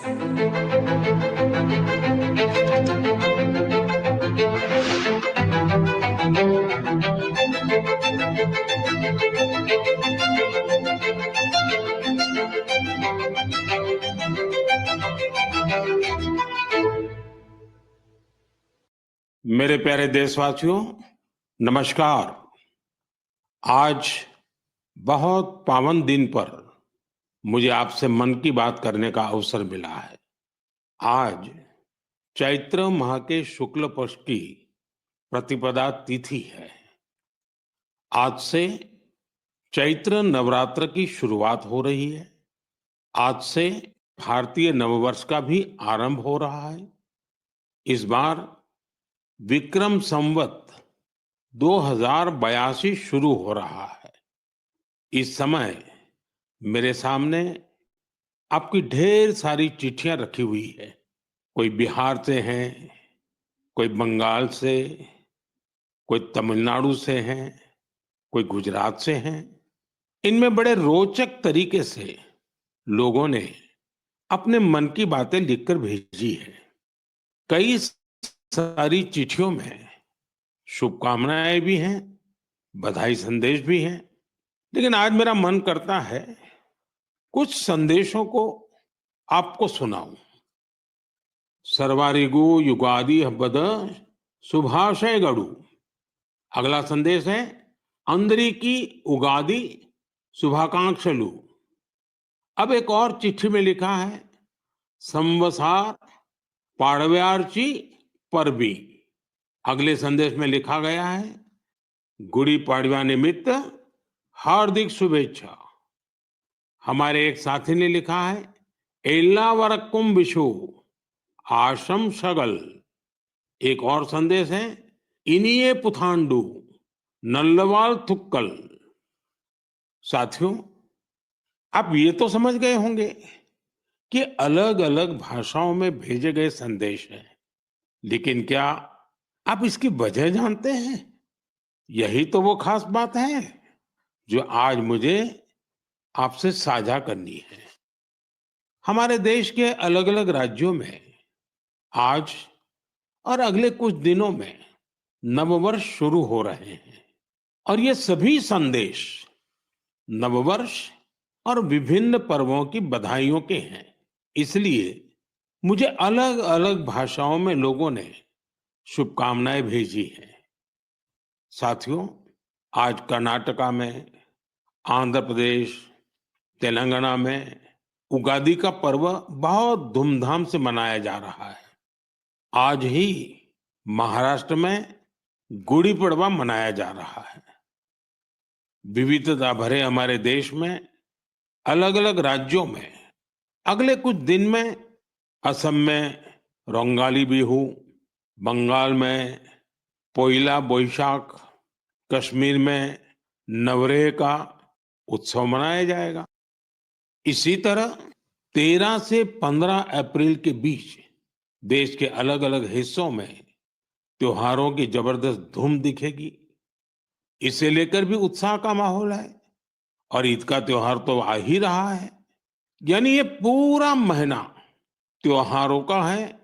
मेरे प्यारे देशवासियों, नमस्कार। आज बहुत पावन दिन पर मुझे आपसे मन की बात करने का अवसर मिला है। आज चैत्र माह के शुक्ल पक्ष की प्रतिपदा तिथि है। आज से चैत्र नवरात्र की शुरुआत हो रही है। आज से भारतीय नववर्ष का भी आरंभ हो रहा है। इस बार विक्रम संवत 2082 शुरू हो रहा है। इस समय मेरे सामने आपकी ढेर सारी चिट्ठियां रखी हुई है। कोई बिहार से हैं, कोई बंगाल से, कोई तमिलनाडु से हैं, कोई गुजरात से हैं। इनमें बड़े रोचक तरीके से लोगों ने अपने मन की बातें लिखकर भेजी है। कई सारी चिट्ठियों में शुभकामनाएं भी हैं, बधाई संदेश भी हैं। लेकिन आज मेरा मन करता है कुछ संदेशों को आपको सुनाऊं। सर्वारिगु युगादि हब्बद शुभाशय गढ़ू। अगला संदेश है अंदरी की उगादि शुभाकांक्षलु। अब एक और चिट्ठी में लिखा है संवसार पाड़व्यार्ची परबी। अगले संदेश में लिखा गया है गुड़ी पाड़वा निमित्त हार्दिक शुभेच्छा। हमारे एक साथी ने लिखा है एल्लावरक्कुम विशु आशम शगल। एक और संदेश है इनिये पुथांडु नल्लवाल थुक्कल। साथियों, आप ये तो समझ गए होंगे कि अलग अलग भाषाओं में भेजे गए संदेश हैं, लेकिन क्या आप इसकी वजह जानते हैं? यही तो वो खास बात है जो आज मुझे आपसे साझा करनी है। हमारे देश के अलग अलग राज्यों में आज और अगले कुछ दिनों में नववर्ष शुरू हो रहे हैं और ये सभी संदेश नववर्ष और विभिन्न पर्वों की बधाइयों के हैं। इसलिए मुझे अलग अलग भाषाओं में लोगों ने शुभकामनाएं भेजी हैं। साथियों, आज कर्नाटका में, आंध्र प्रदेश, तेलंगाना में उगादी का पर्व बहुत धूमधाम से मनाया जा रहा है। आज ही महाराष्ट्र में गुड़ी पड़वा मनाया जा रहा है। विविधता भरे हमारे देश में अलग अलग राज्यों में अगले कुछ दिन में असम में रोंगाली बिहू, बंगाल में पोइला बोईशाख, कश्मीर में नवरेह का उत्सव मनाया जाएगा। इसी तरह 13 से 15 अप्रैल के बीच देश के अलग अलग हिस्सों में त्योहारों की जबरदस्त धूम दिखेगी। इसे लेकर भी उत्साह का माहौल है और ईद का त्योहार तो आ ही रहा है। यानी ये पूरा महीना त्योहारों का है,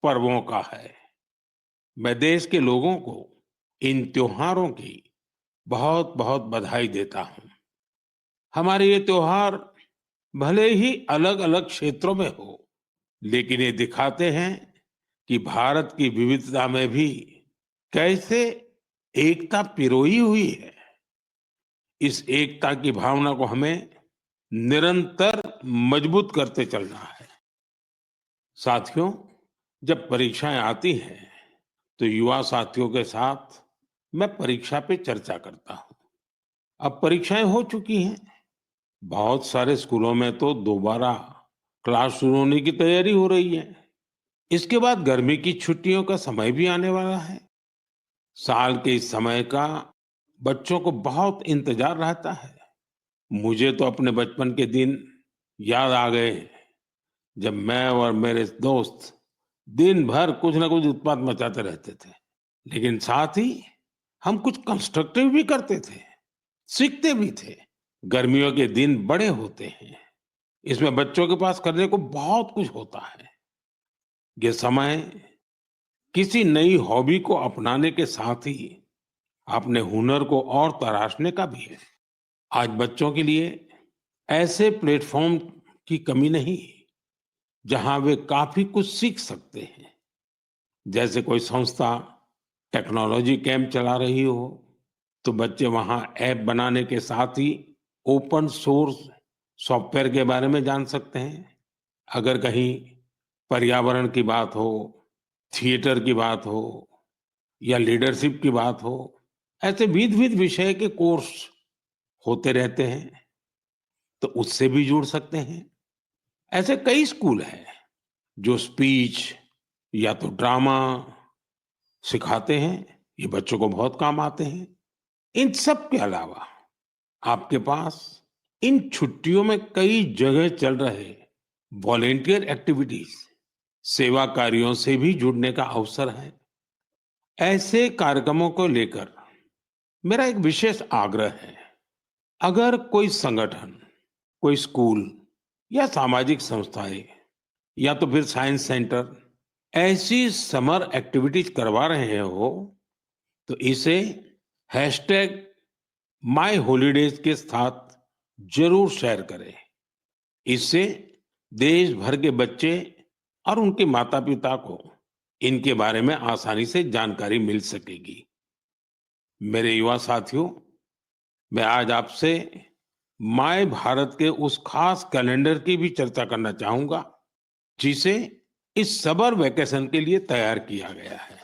पर्वों का है। मैं देश के लोगों को इन त्योहारों की बहुत बहुत बधाई देता हूं। हमारे ये त्योहार भले ही अलग अलग क्षेत्रों में हो, लेकिन ये दिखाते हैं कि भारत की विविधता में भी कैसे एकता पिरोई हुई है। इस एकता की भावना को हमें निरंतर मजबूत करते चलना है। साथियों, जब परीक्षाएं आती हैं तो युवा साथियों के साथ मैं परीक्षा पे चर्चा करता हूं। अब परीक्षाएं हो चुकी हैं। बहुत सारे स्कूलों में तो दोबारा क्लास शुरू होने की तैयारी हो रही है। इसके बाद गर्मी की छुट्टियों का समय भी आने वाला है। साल के इस समय का बच्चों को बहुत इंतजार रहता है। मुझे तो अपने बचपन के दिन याद आ गए जब मैं और मेरे दोस्त दिन भर कुछ ना कुछ उत्पात मचाते रहते थे। लेकिन साथ ही हम कुछ कंस्ट्रक्टिव भी करते थे, सीखते भी थे। गर्मियों के दिन बड़े होते हैं इसमें बच्चों के पास करने को बहुत कुछ होता है। ये समय किसी नई हॉबी को अपनाने के साथ ही अपने हुनर को और तराशने का भी है। आज बच्चों के लिए ऐसे प्लेटफॉर्म की कमी नहीं, जहां वे काफी कुछ सीख सकते हैं। जैसे कोई संस्था टेक्नोलॉजी कैंप चला रही हो, तो बच्चे वहां ऐप बनाने के साथ ही ओपन सोर्स सॉफ्टवेयर के बारे में जान सकते हैं। अगर कहीं पर्यावरण की बात हो, थिएटर की बात हो या लीडरशिप की बात हो, ऐसे विविध विषय के कोर्स होते रहते हैं, तो उससे भी जुड़ सकते हैं। ऐसे कई स्कूल हैं जो स्पीच या तो ड्रामा सिखाते हैं, ये बच्चों को बहुत काम आते हैं। इन सब के अलावा आपके पास इन छुट्टियों में कई जगह चल रहे वॉलेंटियर एक्टिविटीज, सेवा कार्यों से भी जुड़ने का अवसर है। ऐसे कार्यक्रमों को लेकर मेरा एक विशेष आग्रह है। अगर कोई संगठन, कोई स्कूल या सामाजिक संस्थाएं या तो फिर साइंस सेंटर ऐसी समर एक्टिविटीज करवा रहे हो, तो इसे हैशटैग माई हॉलीडेज के साथ जरूर शेयर करें। इससे देश भर के बच्चे और उनके माता पिता को इनके बारे में आसानी से जानकारी मिल सकेगी। मेरे युवा साथियों, मैं आज आपसे माय भारत के उस खास कैलेंडर की भी चर्चा करना चाहूंगा, जिसे इस समर वेकेशन के लिए तैयार किया गया है।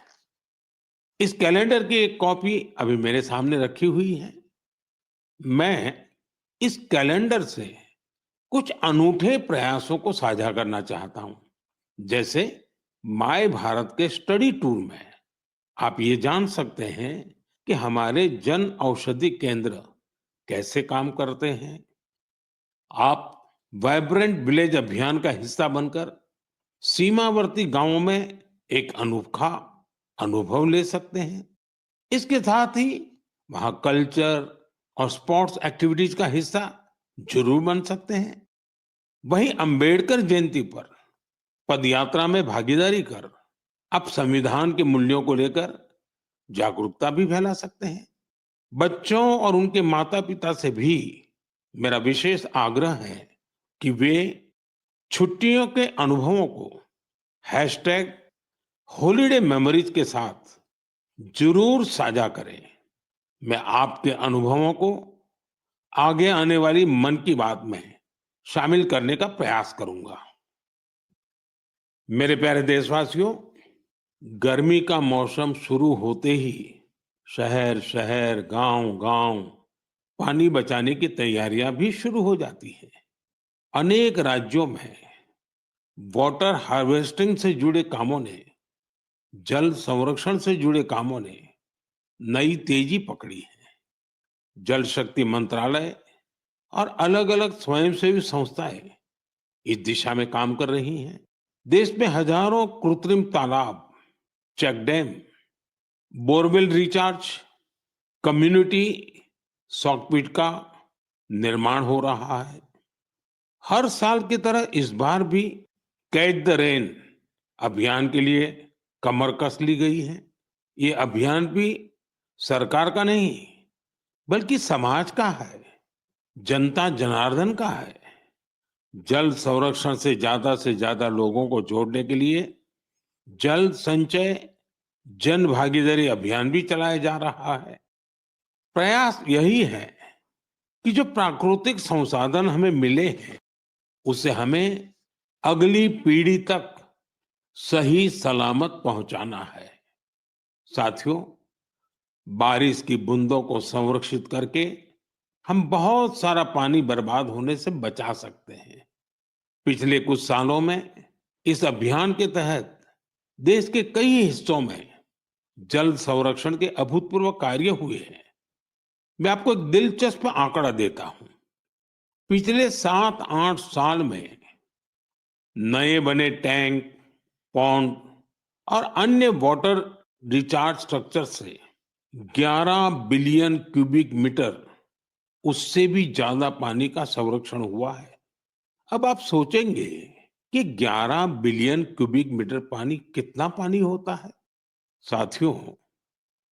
इस कैलेंडर की एक कॉपी अभी मेरे सामने रखी हुई है। मैं इस कैलेंडर से कुछ अनूठे प्रयासों को साझा करना चाहता हूं। जैसे माय भारत के स्टडी टूर में आप ये जान सकते हैं कि हमारे जन औषधि केंद्र कैसे काम करते हैं। आप वाइब्रेंट विलेज अभियान का हिस्सा बनकर सीमावर्ती गांवों में एक अनोखा अनुभव ले सकते हैं। इसके साथ ही वहां कल्चर और स्पोर्ट्स एक्टिविटीज का हिस्सा जरूर बन सकते हैं। वहीं अंबेडकर जयंती पर पदयात्रा में भागीदारी कर आप संविधान के मूल्यों को लेकर जागरूकता भी फैला सकते हैं। बच्चों और उनके माता पिता से भी मेरा विशेष आग्रह है कि वे छुट्टियों के अनुभवों को हैशटैग हॉलीडे मेमोरीज के साथ जरूर साझा करें। मैं आपके अनुभवों को आगे आने वाली मन की बात में शामिल करने का प्रयास करूंगा। मेरे प्यारे देशवासियों, गर्मी का मौसम शुरू होते ही शहर शहर, गांव गांव पानी बचाने की तैयारियां भी शुरू हो जाती हैं। अनेक राज्यों में वाटर हार्वेस्टिंग से जुड़े कामों ने, जल संरक्षण से जुड़े कामों ने नई तेजी पकड़ी है। जल शक्ति मंत्रालय और अलग-अलग स्वयंसेवी संस्थाएं इस दिशा में काम कर रही हैं। देश में हजारों कृत्रिम तालाब, check dam, borewell recharge, community soak pit का निर्माण हो रहा है। हर साल की तरह इस बार भी कैच द रेन अभियान के लिए कमर कस ली गई है। ये अभियान भी सरकार का नहीं, बल्कि समाज का है, जनता जनार्दन का है। जल संरक्षण से ज्यादा लोगों को जोड़ने के लिए जल संचय जन भागीदारी अभियान भी चलाया जा रहा है। प्रयास यही है कि जो प्राकृतिक संसाधन हमें मिले हैं, उसे हमें अगली पीढ़ी तक सही सलामत पहुंचाना है। साथियों, बारिश की बूंदों को संरक्षित करके हम बहुत सारा पानी बर्बाद होने से बचा सकते हैं। पिछले कुछ सालों में इस अभियान के तहत देश के कई हिस्सों में जल संरक्षण के अभूतपूर्व कार्य हुए हैं। मैं आपको एक दिलचस्प आंकड़ा देता हूं। पिछले 7-8 साल में नए बने टैंक, पॉन्ड और अन्य वाटर रिचार्ज स्ट्रक्चर से 11 बिलियन क्यूबिक मीटर, उससे भी ज्यादा पानी का संरक्षण हुआ है। अब आप सोचेंगे कि 11 बिलियन क्यूबिक मीटर पानी कितना पानी होता है? साथियों,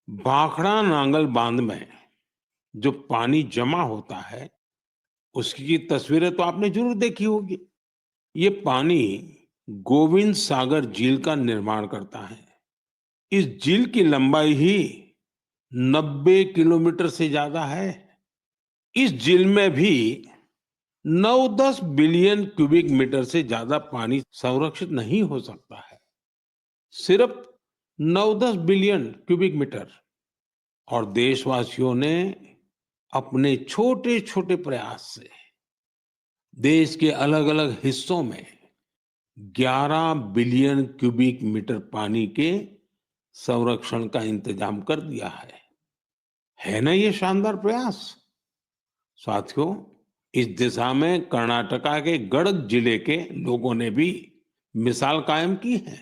भाखड़ा नांगल बांध में जो पानी जमा होता है, उसकी तस्वीरें तो आपने जरूर देखी होगी। ये पानी गोविंद सागर झील का निर्माण करता है। इस झील की लंबाई ही 90 किलोमीटर से ज्यादा है। इस झील में भी 9-10 बिलियन क्यूबिक मीटर से ज्यादा पानी संरक्षित नहीं हो सकता है। सिर्फ 9-10 बिलियन क्यूबिक मीटर। और देशवासियों ने अपने छोटे छोटे प्रयास से देश के अलग अलग हिस्सों में 11 बिलियन क्यूबिक मीटर पानी के संरक्षण का इंतजाम कर दिया है ना ये शानदार प्रयास? साथियों, इस दिशा में कर्नाटका के गडक जिले के लोगों ने भी मिसाल कायम की है।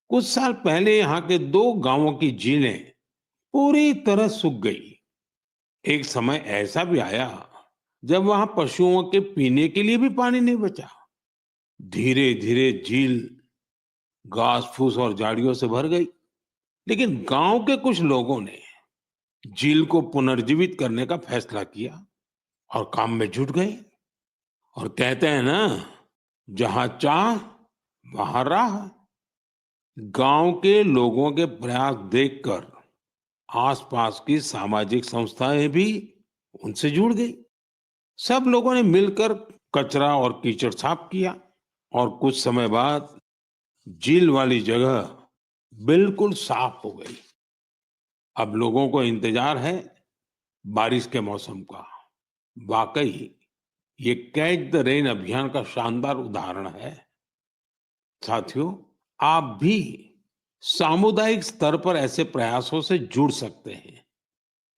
कुछ साल पहले यहाँ के 2 गांवों की झीलें पूरी तरह सूख गई। एक समय ऐसा भी आया जब वहां पशुओं के पीने के लिए भी पानी नहीं बचा। धीरे धीरे झील घास फूस और झाड़ियों से भर गई। लेकिन गांव के कुछ लोगों ने झील को पुनर्जीवित करने का फैसला किया और काम में जुट गए। और कहते हैं ना, जहां चाह वहां राह। गांव के लोगों के प्रयास देखकर आसपास की सामाजिक संस्थाएं भी उनसे जुड़ गई। सब लोगों ने मिलकर कचरा और कीचड़ साफ किया और कुछ समय बाद झील वाली जगह बिल्कुल साफ हो गई। अब लोगों को इंतजार है बारिश के मौसम का। वाकई ये कैच द रेन अभियान का शानदार उदाहरण है। साथियों, आप भी सामुदायिक स्तर पर ऐसे प्रयासों से जुड़ सकते हैं।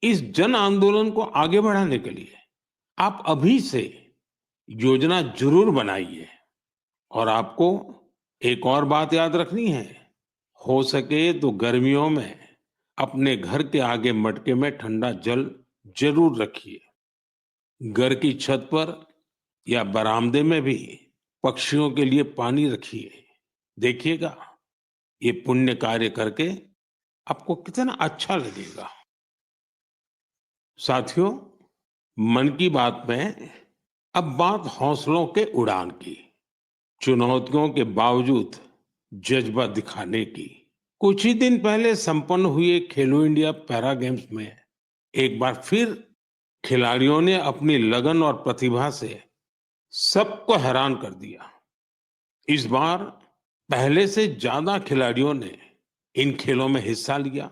इस जन आंदोलन को आगे बढ़ाने के लिए आप अभी से योजना जरूर बनाइए। और आपको एक और बात याद रखनी है, हो सके तो गर्मियों में अपने घर के आगे मटके में ठंडा जल जरूर रखिए। घर की छत पर या बरामदे में भी पक्षियों के लिए पानी रखिए। देखिएगा, ये पुण्य कार्य करके आपको कितना अच्छा लगेगा। साथियों, मन की बात में अब बात हौसलों के उड़ान की, चुनौतियों के बावजूद जज्बा दिखाने की। कुछ ही दिन पहले संपन्न हुए खेलो इंडिया पैरा गेम्स में एक बार फिर खिलाड़ियों ने अपनी लगन और प्रतिभा से सबको हैरान कर दिया। इस बार पहले से ज्यादा खिलाड़ियों ने इन खेलों में हिस्सा लिया।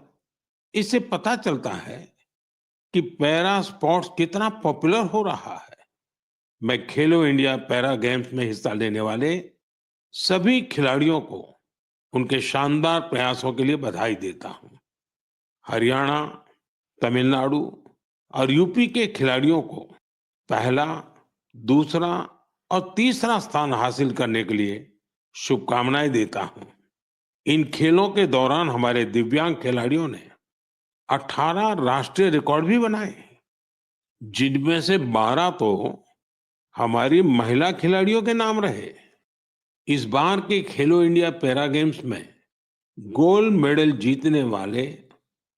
इससे पता चलता है कि पैरा स्पोर्ट्स कितना पॉपुलर हो रहा है। मैं खेलो इंडिया पैरा गेम्स में हिस्सा लेने वाले सभी खिलाड़ियों को उनके शानदार प्रयासों के लिए बधाई देता हूं। हरियाणा, तमिलनाडु और यूपी के खिलाड़ियों को पहला, दूसरा और तीसरा स्थान हासिल करने के लिए शुभकामनाएं देता हूं। इन खेलों के दौरान हमारे दिव्यांग खिलाड़ियों ने 18 राष्ट्रीय रिकॉर्ड भी बनाए, जिनमें से 12 तो हमारी महिला खिलाड़ियों के नाम रहे। इस बार के खेलो इंडिया पैरा गेम्स में गोल्ड मेडल जीतने वाले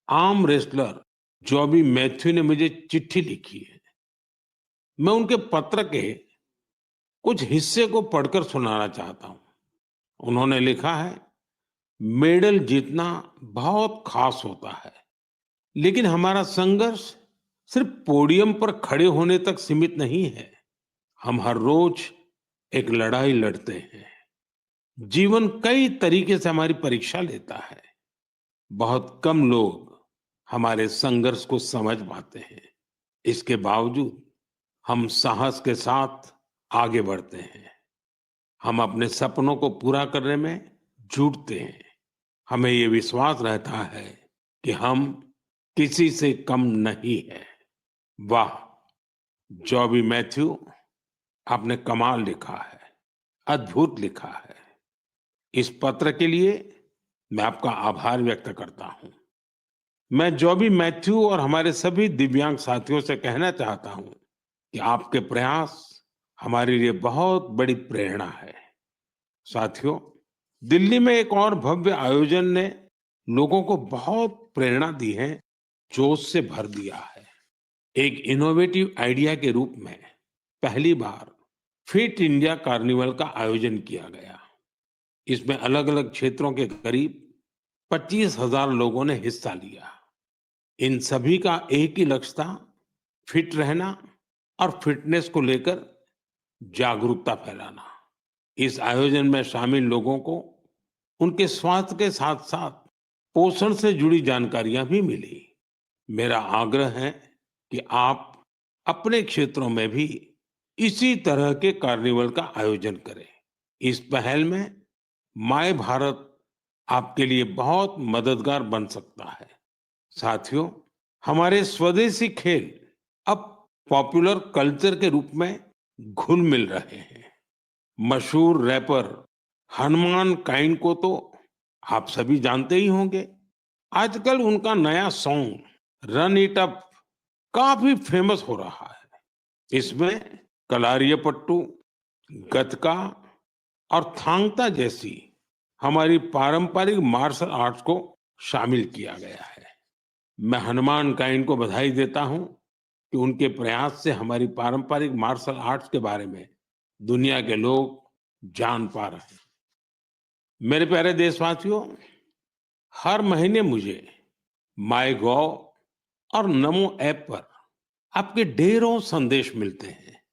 आर्म रेसलर जॉबी मैथ्यू ने मुझे चिट्ठी लिखी है। मैं उनके पत्र के कुछ हिस्से को पढ़कर सुनाना चाहता हूं। उन्होंने लिखा है, मेडल जीतना बहुत खास होता है, लेकिन हमारा संघर्ष सिर्फ पोडियम पर खड़े होने तक सीमित नहीं है। हम हर रोज एक लड़ाई लड़ते हैं। जीवन कई तरीके से हमारी परीक्षा लेता है। बहुत कम लोग हमारे संघर्ष को समझ पाते हैं। इसके बावजूद हम साहस के साथ आगे बढ़ते हैं। हम अपने सपनों को पूरा करने में जुटते हैं। हमें ये विश्वास रहता है कि हम किसी से कम नहीं है। वाह, जॉबी मैथ्यू, आपने कमाल लिखा है, अद्भुत लिखा है। इस पत्र के लिए मैं आपका आभार व्यक्त करता हूं। मैं जॉबी मैथ्यू और हमारे सभी दिव्यांग साथियों से कहना चाहता हूं कि आपके प्रयास हमारे लिए बहुत बड़ी प्रेरणा है। साथियों, दिल्ली में एक और भव्य आयोजन ने लोगों को बहुत प्रेरणा दी है, जोश से भर दिया है। एक इनोवेटिव आइडिया के रूप में पहली बार फिट इंडिया कार्निवल का आयोजन किया गया। इसमें अलग-अलग क्षेत्रों के करीब 25,000 लोगों ने हिस्सा लिया। इन सभी का एक ही लक्ष्य था, फिट रहना और फिटनेस को लेकर जागरूकता फैलाना। इस आयोजन में शामिल लोगों को उनके स्वास्थ्य के साथ-साथ पोषण से जुड़ी जानकारियां भी मिली। मेरा आग्रह है कि आप अपने क्षेत्रों में भी इसी तरह के कार्निवल का आयोजन करें। इस पहल में माय भारत आपके लिए बहुत मददगार बन सकता है। साथियों, हमारे स्वदेशी खेल अब पॉपुलर कल्चर के रूप में घुल मिल रहे हैं। मशहूर रैपर हनुमान काइंड को तो आप सभी जानते ही होंगे। आजकल उनका नया सॉन्ग रन इट अप काफी फेमस हो रहा है। इसमें कलारियपट्टू, गतका और थांगता जैसी हमारी पारंपरिक मार्शल आर्ट्स को शामिल किया गया है। मैं हनुमान काइंड को बधाई देता हूं कि उनके प्रयास से हमारी पारंपरिक मार्शल आर्ट्स के बारे में दुनिया के लोग जान पा रहे हैं। मेरे प्यारे देशवासियों, हर महीने मुझे माय गॉव और नमो ऐप पर आपके ढेरों संदेश मिलते हैं।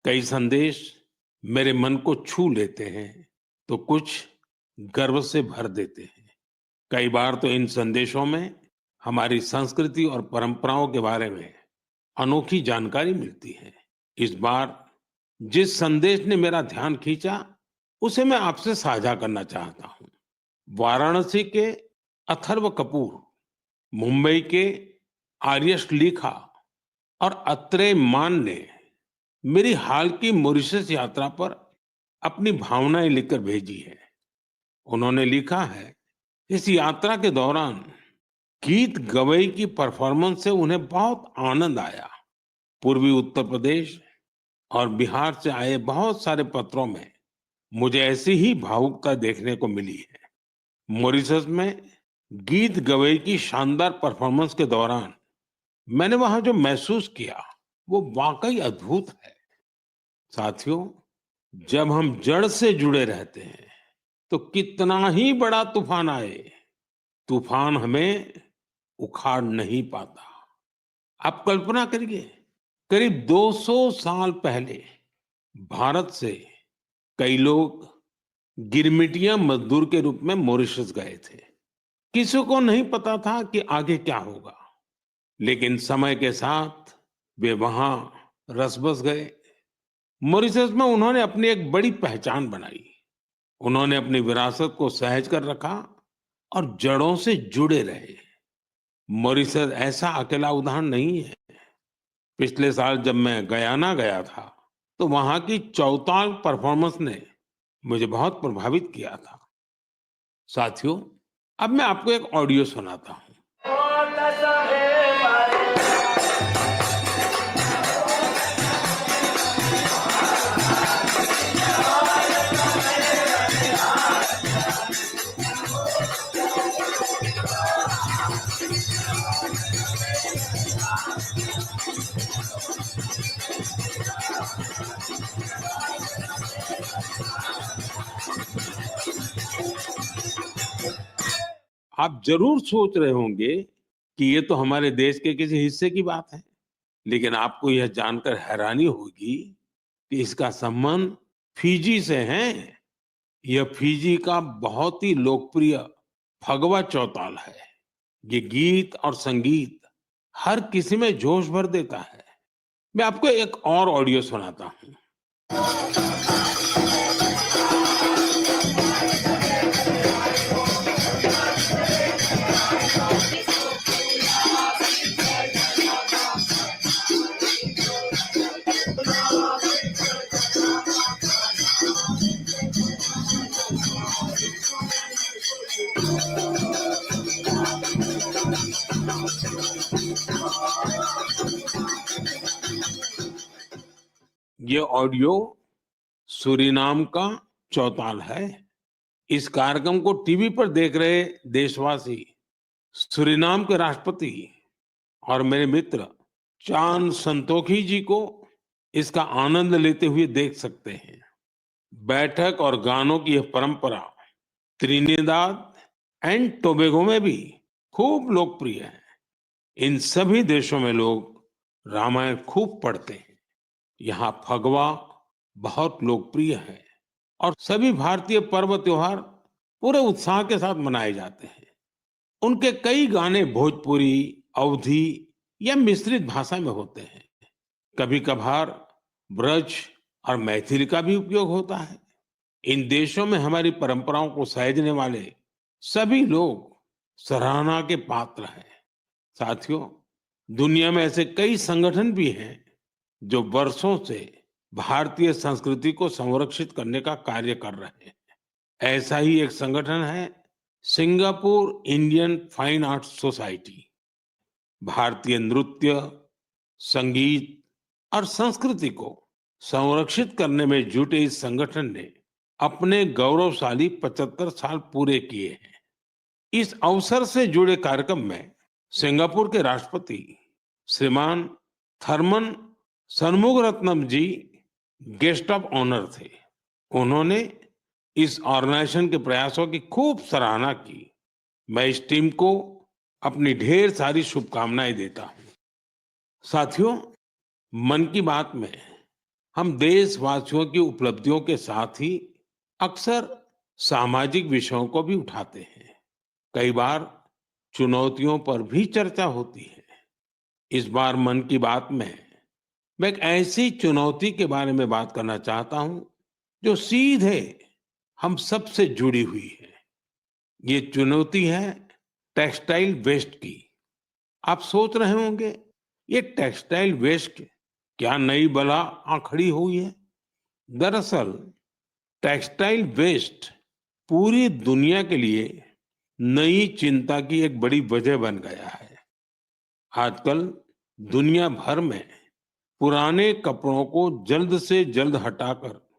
कई संदेश मेरे मन को छू लेते हैं, तो कुछ गर्व से भर देते हैं। कई बार तो इन संदेशों में हमारी संस्कृति और परंपराओं के बारे में अनोखी जानकारी मिलती है। इस बार जिस संदेश ने मेरा ध्यान खींचा, उसे मैं आपसे साझा करना चाहता हूँ। वाराणसी के अथर्व कपूर, मुंबई के आर्यश लिखा और अत्रेय मान ने मेरी हाल की मॉरिशस यात्रा पर अपनी भावनाएं लिखकर भेजी है। उन्होंने लिखा है, इस यात्रा के दौरान गीत गवई की परफॉर्मेंस से उन्हें बहुत आनंद आया। पूर्वी उत्तर प्रदेश और बिहार से आए बहुत सारे पत्रों में मुझे ऐसी ही भावुकता देखने को मिली है। मॉरिशस में गीत गवई की शानदार परफॉर्मेंस के दौरान मैंने वहां जो महसूस किया, वो वाकई अद्भुत है। साथियों, जब हम जड़ से जुड़े रहते हैं, तो कितना ही बड़ा तूफान आए, तूफान हमें उखाड़ नहीं पाता। आप कल्पना करिए, करीब 200 साल पहले भारत से कई लोग गिरमिटिया मजदूर के रूप में मॉरिशस गए थे। किसी को नहीं पता था कि आगे क्या होगा, लेकिन समय के साथ वे वहां रस बस गए। मॉरिशस में उन्होंने अपनी एक बड़ी पहचान बनाई। उन्होंने अपनी विरासत को सहेज कर रखा और जड़ों से जुड़े रहे। मॉरिशस ऐसा अकेला उदाहरण नहीं है। पिछले साल जब मैं गयाना गया था, तो वहां की चौताल परफॉर्मेंस ने मुझे बहुत प्रभावित किया था। साथियों, अब मैं आपको एक ऑडियो सुनाता हूँ। आप जरूर सोच रहे होंगे कि ये तो हमारे देश के किसी हिस्से की बात है, लेकिन आपको यह जानकर हैरानी होगी कि इसका संबंध फिजी से है। यह फिजी का बहुत ही लोकप्रिय फगवा चौताल है। ये गीत और संगीत हर किसी में जोश भर देता है। मैं आपको एक और ऑडियो सुनाता हूँ। ये ऑडियो सूरीनाम का चौताल है। इस कार्यक्रम को टीवी पर देख रहे देशवासी सूरीनाम के राष्ट्रपति और मेरे मित्र चान संतोखी जी को इसका आनंद लेते हुए देख सकते हैं। बैठक और गानों की यह परंपरा त्रिनिदाद एंड टोबैगो में भी खूब लोकप्रिय है। इन सभी देशों में लोग रामायण खूब पढ़ते हैं। यहाँ फगवा बहुत लोकप्रिय है और सभी भारतीय पर्व त्योहार पूरे उत्साह के साथ मनाए जाते हैं। उनके कई गाने भोजपुरी, अवधी या मिश्रित भाषा में होते हैं। कभी कभार ब्रज और मैथिली का भी उपयोग होता है। इन देशों में हमारी परंपराओं को सहेजने वाले सभी लोग सराहना के पात्र हैं। साथियों, दुनिया में ऐसे कई संगठन भी हैं जो वर्षों से भारतीय संस्कृति को संरक्षित करने का कार्य कर रहे हैं। ऐसा ही एक संगठन है Singapore Indian fine arts society. भारतीय नृत्य, संगीत और संस्कृति को संरक्षित करने में जुटे इस संगठन ने अपने गौरवशाली 75 साल पूरे किए हैं। इस अवसर से जुड़े कार्यक्रम में सिंगापुर के राष्ट्रपति श्रीमान थरमन शनमुगरत्नम जी गेस्ट ऑफ ऑनर थे। उन्होंने इस ऑर्गेनाइजेशन के प्रयासों की खूब सराहना की। मैं इस टीम को अपनी ढेर सारी शुभकामनाएं देता हूं। साथियों, मन की बात में हम देशवासियों की उपलब्धियों के साथ ही अक्सर सामाजिक विषयों को भी उठाते हैं। कई बार चुनौतियों पर भी चर्चा होती है। इस बार मन की बात में मैं एक ऐसी चुनौती के बारे में बात करना चाहता हूं जो सीधे हम सबसे जुड़ी हुई है। ये चुनौती है टेक्सटाइल वेस्ट की। आप सोच रहे होंगे, ये टेक्सटाइल वेस्ट क्या नई बला आ खड़ी हुई है? दरअसल टेक्सटाइल वेस्ट पूरी दुनिया के लिए नई चिंता की एक बड़ी वजह बन गया है। आजकल दुनिया भर में पुराने कपड़ों को जल्द से जल्द हटाकर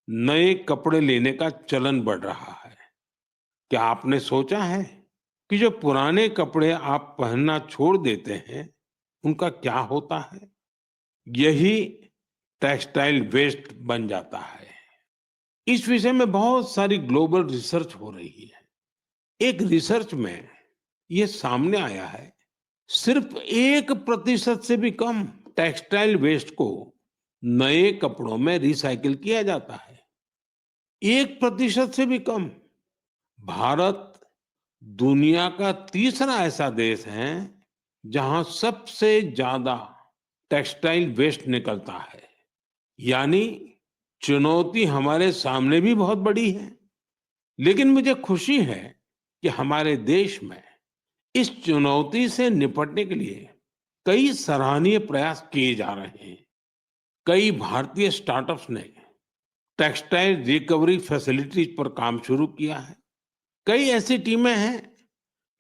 नए कपड़े लेने का चलन बढ़ रहा है। क्या आपने सोचा है कि जो पुराने कपड़े आप पहनना छोड़ देते हैं, उनका क्या होता है? यही टेक्सटाइल वेस्ट बन जाता है। इस विषय में बहुत सारी ग्लोबल रिसर्च हो रही है। एक रिसर्च में ये सामने आया है, सिर्फ 1% से भी कम टेक्सटाइल वेस्ट को नए कपड़ों में रिसाइकिल किया जाता है। 1% से भी कम। भारत दुनिया का तीसरा ऐसा देश है जहां सबसे ज्यादा टेक्सटाइल वेस्ट निकलता है। यानी चुनौती हमारे सामने भी बहुत बड़ी है। लेकिन मुझे खुशी है कि हमारे देश में इस चुनौती से निपटने के लिए कई सराहनीय प्रयास किए जा रहे हैं। कई भारतीय स्टार्टअप्स ने टेक्सटाइल रिकवरी फैसिलिटीज पर काम शुरू किया है। कई ऐसी टीमें हैं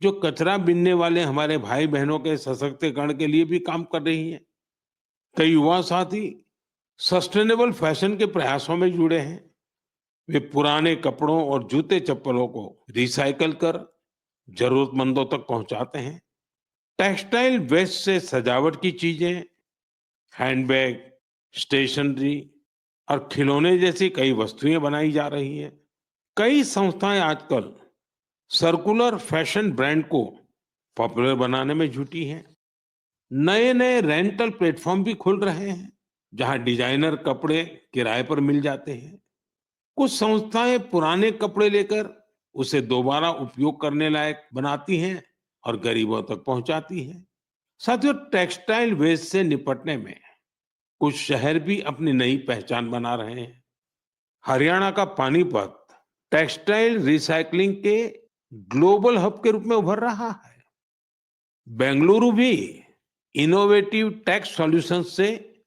जो कचरा बीनने वाले हमारे भाई बहनों के सशक्तिकरण के लिए भी काम कर रही हैं। कई युवा साथी सस्टेनेबल फैशन के प्रयासों में जुड़े हैं। वे पुराने कपड़ों और जूते चप्पलों को रिसाइकल कर जरूरतमंदों तक पहुंचाते हैं। टेक्सटाइल वेस्ट से सजावट की चीजें, हैंडबैग, स्टेशनरी और खिलौने जैसी कई वस्तुएं बनाई जा रही हैं। कई संस्थाएं आजकल सर्कुलर फैशन ब्रांड को पॉपुलर बनाने में जुटी हैं। नए नए रेंटल प्लेटफॉर्म भी खुल रहे हैं जहां डिजाइनर कपड़े किराए पर मिल जाते हैं। कुछ संस्थाएं पुराने कपड़े लेकर उसे दोबारा उपयोग करने लायक बनाती हैं और गरीबों तक पहुंचाती हैं। साथियों, टेक्सटाइल वेस्ट से निपटने में कुछ शहर भी अपनी नई पहचान बना रहे हैं। हरियाणा का पानीपत टेक्सटाइल रिसाइकलिंग के ग्लोबल हब के रूप में उभर रहा है। बेंगलुरु भी इनोवेटिव टेक्स सॉल्यूशंस से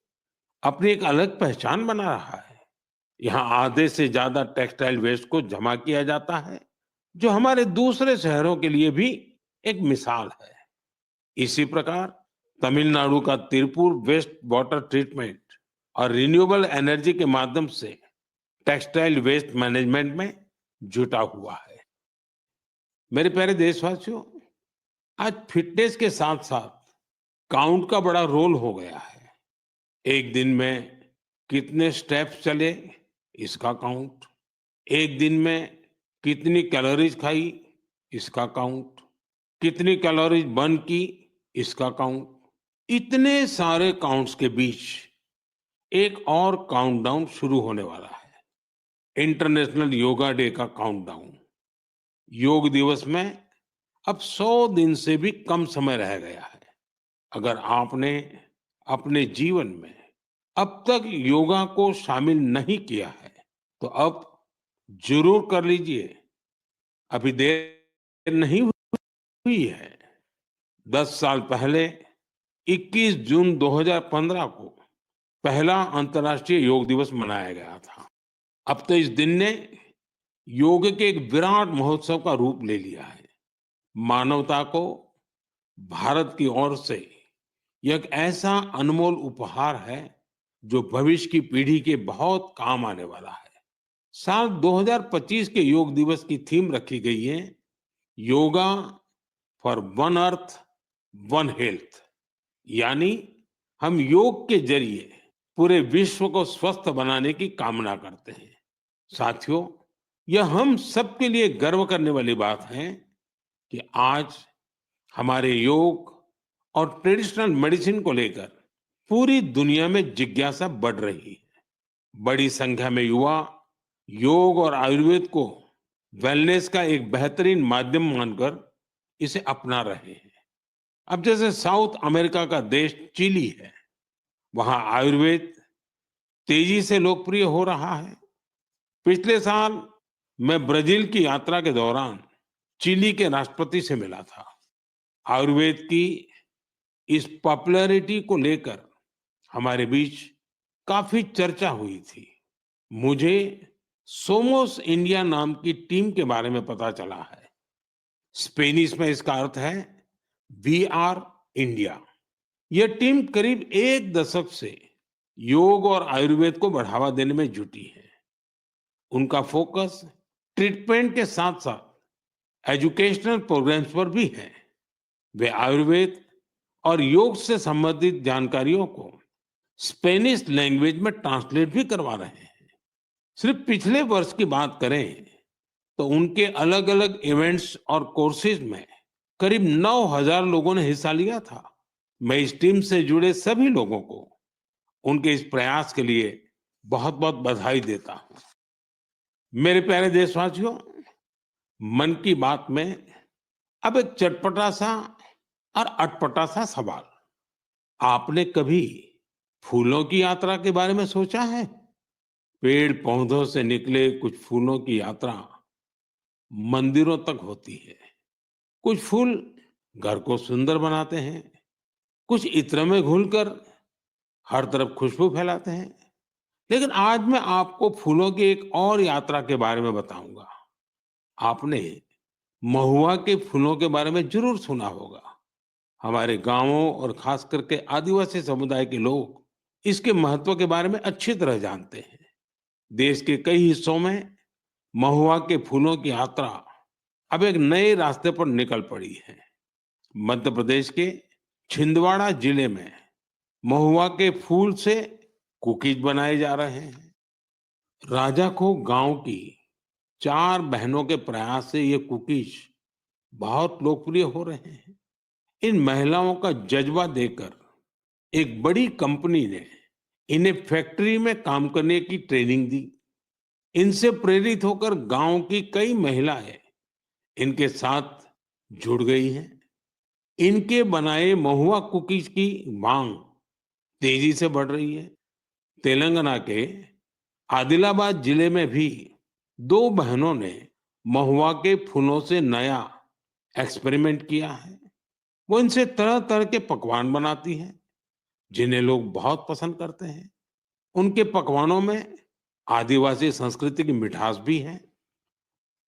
अपनी एक अलग पहचान बना रहा है। यहाँ आधे से ज्यादा टेक्सटाइल वेस्ट को जमा किया जाता है, जो हमारे दूसरे शहरों के लिए भी एक मिसाल है। इसी प्रकार तमिलनाडु का तिरुपुर वेस्ट वाटर ट्रीटमेंट और रिन्यूएबल एनर्जी के माध्यम से टेक्सटाइल वेस्ट मैनेजमेंट में जुटा हुआ है। मेरे प्यारे देशवासियों, आज फिटनेस के साथ-साथ काउंट का बड़ा रोल हो गया है। एक दिन में कितने स्टेप्स चले, इसका काउंट। एक दिन में कितनी कैलोरीज खाई, इसका काउंट। कितनी कैलोरीज बर्न की, इसका काउंट। इतने सारे काउंट्स के बीच एक और काउंटडाउन शुरू होने वाला है। इंटरनेशनल योगा डे का काउंटडाउन। योग दिवस में अब 100 दिन से भी कम समय रह गया है। अगर आपने अपने जीवन में अब तक योगा को शामिल नहीं किया है, तो अब जरूर कर लीजिए। अभी देर नहीं हुई है। 10 साल पहले 21 जून 2015 को पहला अंतर्राष्ट्रीय योग दिवस मनाया गया था। अब तो इस दिन ने योग के एक विराट महोत्सव का रूप ले लिया है। मानवता को भारत की ओर से यह एक ऐसा अनमोल उपहार है जो भविष्य की पीढ़ी के बहुत काम आने वाला है। साल 2025 के योग दिवस की थीम रखी गई है, yoga for one earth one health. यानी हम योग के जरिए पूरे विश्व को स्वस्थ बनाने की कामना करते हैं। साथियों, यह हम सबके लिए गर्व करने वाली बात है कि आज हमारे योग और ट्रेडिशनल मेडिसिन को लेकर पूरी दुनिया में जिज्ञासा बढ़ रही है। बड़ी संख्या में युवा योग और आयुर्वेद को वेलनेस का एक बेहतरीन माध्यम मानकर इसे अपना रहे हैं। अब जैसे साउथ अमेरिका का देश चिली है, वहां आयुर्वेद तेजी से लोकप्रिय हो रहा है। पिछले साल मैं ब्राजील की यात्रा के दौरान चिली के राष्ट्रपति से मिला था। आयुर्वेद की इस पॉपुलैरिटी को लेकर हमारे बीच काफी चर्चा हुई थी। मुझे सोमोस इंडिया नाम की टीम के बारे में पता चला है। स्पेनिश में इसका अर्थ है वी आर इंडिया। यह टीम करीब एक दशक से योग और आयुर्वेद को बढ़ावा देने में जुटी है। उनका फोकस ट्रीटमेंट के साथ साथ एजुकेशनल प्रोग्राम्स पर भी है। वे आयुर्वेद और योग से संबंधित जानकारियों को स्पेनिश लैंग्वेज में ट्रांसलेट भी करवा रहे हैं। सिर्फ पिछले वर्ष की बात करें तो उनके अलग-अलग इवेंट्स और कोर्सेज में करीब 9,000 लोगों ने हिस्सा लिया था। मैं इस टीम से जुड़े सभी लोगों को उनके इस प्रयास के लिए बहुत-बहुत बधाई देता हूं। मेरे प्यारे देशवासियों, मन की बात में अब एक चटपटा सा और अटपटा सा सवाल। आपने कभी फूलों की यात्रा के बारे में सोचा है? पेड़ पौधों से निकले कुछ फूलों की यात्रा मंदिरों तक होती है। कुछ फूल घर को सुंदर बनाते हैं, कुछ इत्र में घुलकर हर तरफ खुशबू फैलाते हैं। लेकिन आज मैं आपको फूलों की एक और यात्रा के बारे में बताऊंगा। आपने महुआ के फूलों के बारे में जरूर सुना होगा। हमारे गांवों और खास करके आदिवासी समुदाय के लोग इसके महत्व के बारे में अच्छी तरह जानते हैं। देश के कई हिस्सों में महुआ के फूलों की यात्रा अब एक नए रास्ते पर निकल पड़ी है। मध्य प्रदेश के छिंदवाड़ा जिले में महुआ के फूल से कुकीज बनाए जा रहे हैं। राजाखो गांव की 4 बहनों के प्रयास से ये कुकीज बहुत लोकप्रिय हो रहे हैं। इन महिलाओं का जज्बा देकर एक बड़ी कंपनी ने इन्हें फैक्ट्री में काम करने की ट्रेनिंग दी। इनसे प्रेरित होकर गांव की कई महिलाएं इनके साथ जुड़ गई हैं। इनके बनाए महुआ कुकीज की मांग तेजी से बढ़ रही है। तेलंगाना के आदिलाबाद जिले में भी 2 बहनों ने महुआ के फूलों से नया एक्सपेरिमेंट किया है। वो इनसे तरह-तरह के पकवान बनाती हैं, जिन्हें लोग बहुत पसंद करते हैं। उनके पकवानों में आदिवासी संस्कृति की मिठास भी है।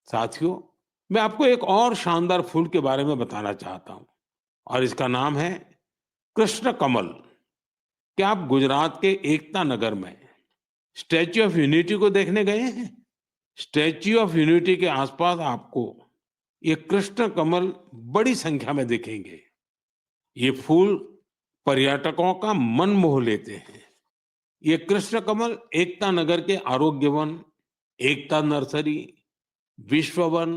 साथियों, मैं आपको एक और शानदार फूल के बारे में बताना चाहता हूँ और इसका नाम है कृष्ण कमल। क्या आप गुजरात के एकता नगर में स्टैच्यू ऑफ यूनिटी को देखने गए हैं? स्टैच्यू ऑफ यूनिटी के आसपास आपको ये कृष्ण कमल बड़ी संख्या में दिखेंगे। ये फूल पर्यटकों का मन मोह लेते हैं। ये कृष्ण कमल एकता नगर के आरोग्य वन, एकता नर्सरी, विश्व वन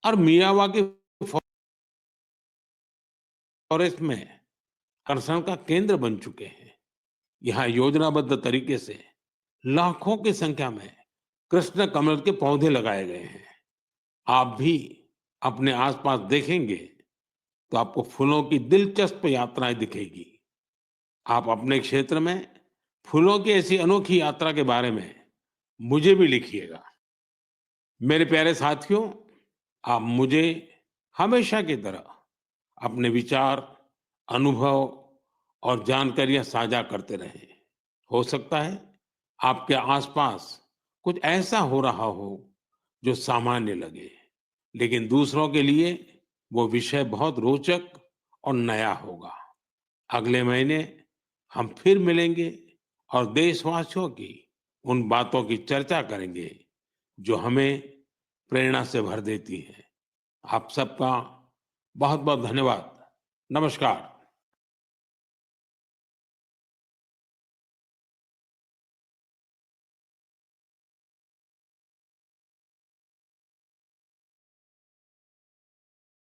और मियावाकी फॉरेस्ट में आकर्षण का केंद्र बन चुके हैं। यहाँ योजनाबद्ध तरीके से लाखों की संख्या में कृष्ण कमल के पौधे लगाए गए हैं। आप भी अपने आसपास देखेंगे तो आपको फूलों की दिलचस्प यात्राएं दिखेगी। आप अपने क्षेत्र में फूलों की ऐसी अनोखी यात्रा के बारे में मुझे भी लिखिएगा। मेरे प्यारे साथियों, आप मुझे हमेशा की तरह अपने विचार, अनुभव और जानकारियां साझा करते रहें। हो सकता है आपके आसपास कुछ ऐसा हो रहा हो जो सामान्य लगे, लेकिन दूसरों के लिए वो विषय बहुत रोचक और नया होगा। अगले महीने हम फिर मिलेंगे और देशवासियों की उन बातों की चर्चा करेंगे जो हमें प्रेरणा से भर देती है। आप सबका बहुत बहुत धन्यवाद। नमस्कार।